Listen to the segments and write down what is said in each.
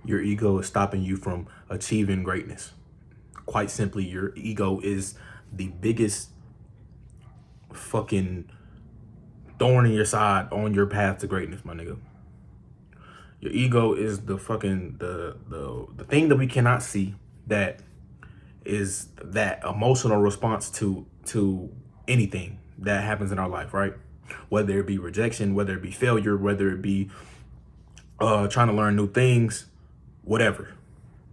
Your ego is stopping you from achieving greatness. Quite simply, your ego is the biggest fucking thorn in your side on your path to greatness, my nigga. Your ego is the fucking the thing that we cannot see, that is that emotional response to anything that happens in our life, right? Whether it be rejection, whether it be failure, whether it be trying to learn new things, whatever.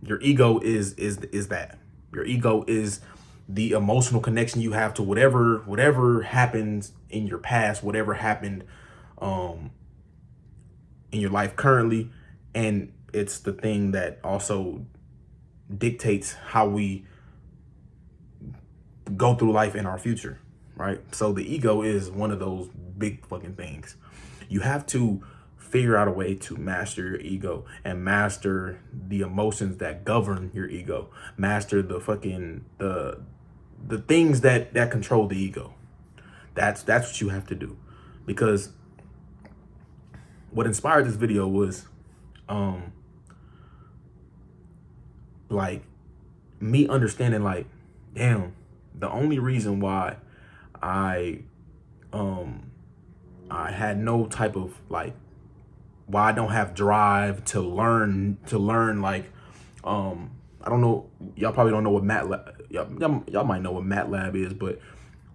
Your ego is that. Your ego is the emotional connection you have to whatever happens in your past, whatever happened um in your life currently, and it's the thing that also dictates how we go through life in our future, right? So the ego is one of those big fucking things. You have to figure out a way to master your ego and master the emotions that govern your ego. Master the fucking the things that control the ego. That's what you have to do. Because what inspired this video was um like me understanding, like, damn, the only reason why I um I had no type of like, why I don't have drive to learn like I don't know, y'all probably don't know what MATLAB, y'all might know what MATLAB is, but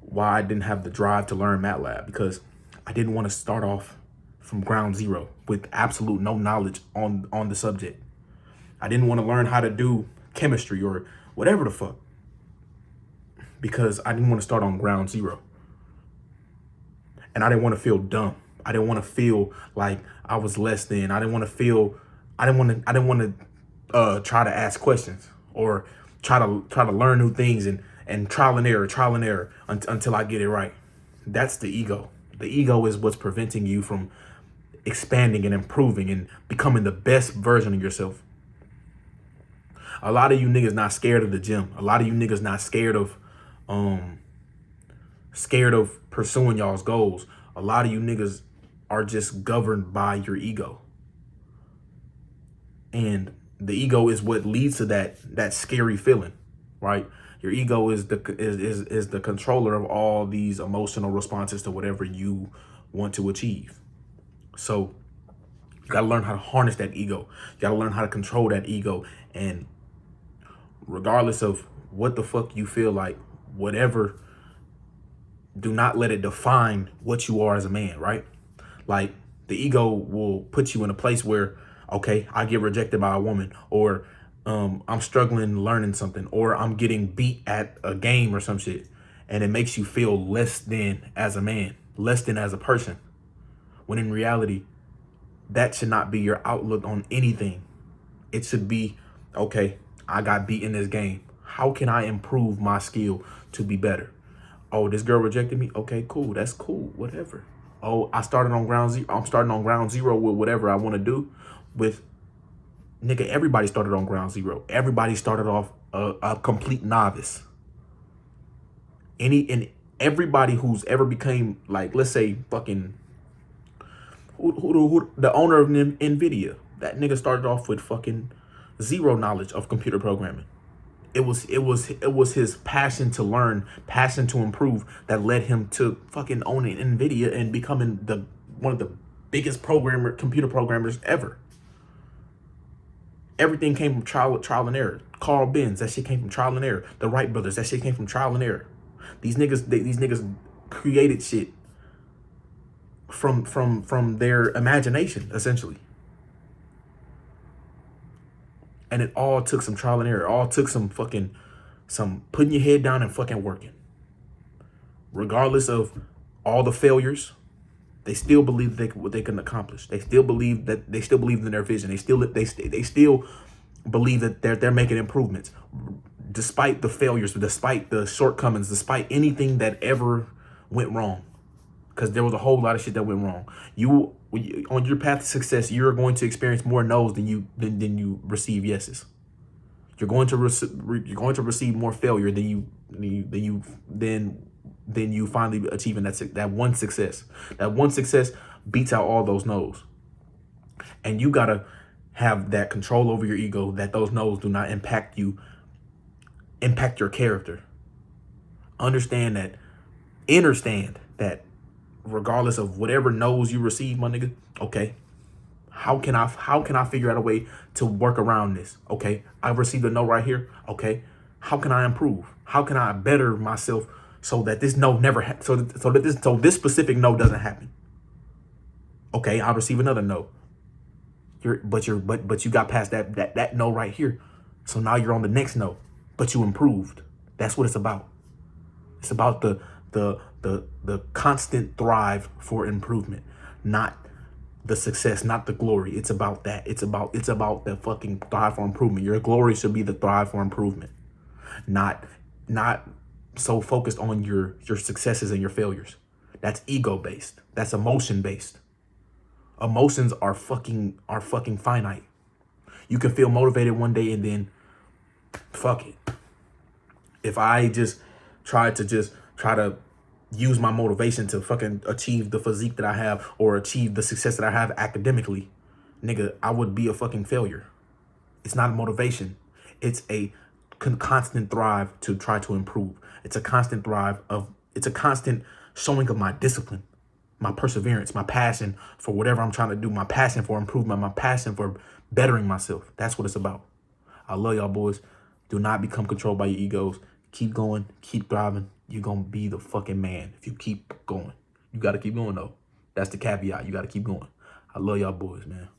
why I didn't have the drive to learn MATLAB, because I didn't want to start off from ground zero with absolute no knowledge on the subject. I didn't want to learn how to do chemistry or whatever the fuck, because I didn't want to start on ground zero. And I didn't want to feel dumb. I didn't want to feel like I was less than. I didn't want to try to ask questions or try to learn new things and trial and error until I get it right. That's the ego. The ego is what's preventing you from expanding and improving and becoming the best version of yourself. A lot of you niggas not scared of the gym. A lot of you niggas not scared of pursuing y'all's goals. A lot of you niggas are just governed by your ego. And the ego is what leads to that scary feeling, right? Your ego is the controller of all these emotional responses to whatever you want to achieve. So you gotta learn how to harness that ego. You gotta learn how to control that ego. And regardless of what the fuck you feel like, whatever, do not let it define what you are as a man, right? Like, the ego will put you in a place where, okay, I get rejected by a woman, or I'm struggling learning something, or I'm getting beat at a game or some shit. And it makes you feel less than as a man, less than as a person. When in reality, that should not be your outlook on anything. It should be, okay, I got beat in this game. How can I improve my skill to be better? Oh, this girl rejected me. Okay, cool. That's cool. Whatever. Oh, I started on ground zero. I'm starting on ground zero with whatever I want to do. With, nigga, everybody started on ground zero. Everybody started off a complete novice. And everybody who's ever became, like, let's say fucking who the owner of Nvidia, that nigga started off with fucking zero knowledge of computer programming. It was his passion to learn, passion to improve, that led him to fucking owning Nvidia and becoming one of the biggest computer programmers ever. Everything came from trial and error. Carl Benz, that shit came from trial and error. The Wright brothers, that shit came from trial and error. These niggas created shit from their imagination, essentially. And it all took some trial and error. It all took some putting your head down and fucking working. Regardless of all the failures, they still believe what they can accomplish. They still believe in their vision. They still believe that they're making improvements, despite the failures, despite the shortcomings, despite anything that ever went wrong. Because there was a whole lot of shit that went wrong. On your path to success, you're going to experience more no's than you receive yeses. You're going to receive more failure than you finally achieving that one success. That one success beats out all those no's. And you gotta have that control over your ego, that those no's do not impact you, impact your character. Understand that regardless of whatever no's you receive, my nigga, okay, how can I figure out a way to work around this? Okay, I received a no right here. Okay, how can I improve? How can I better myself so that this no never so this specific no doesn't happen? Okay, I'll receive another no. But you got past that no right here. So now you're on the next no, but you improved. That's what it's about. It's about the constant thrive for improvement, not the success, not the glory. It's about that. It's about the fucking thrive for improvement. Your glory should be the thrive for improvement, not so focused on your successes and your failures. That's ego based. That's emotion based. Emotions are fucking finite. You can feel motivated one day and then fuck it. If I just try to use my motivation to fucking achieve the physique that I have or achieve the success that I have academically, nigga, I would be a fucking failure. It's not a motivation. It's a constant thrive to try to improve. It's a constant it's a constant showing of my discipline, my perseverance, my passion for whatever I'm trying to do, my passion for improvement, my passion for bettering myself. That's what it's about. I love y'all boys. Do not become controlled by your egos. Keep going, keep thriving. You're going to be the fucking man if you keep going. You got to keep going, though. That's the caveat. You got to keep going. I love y'all boys, man.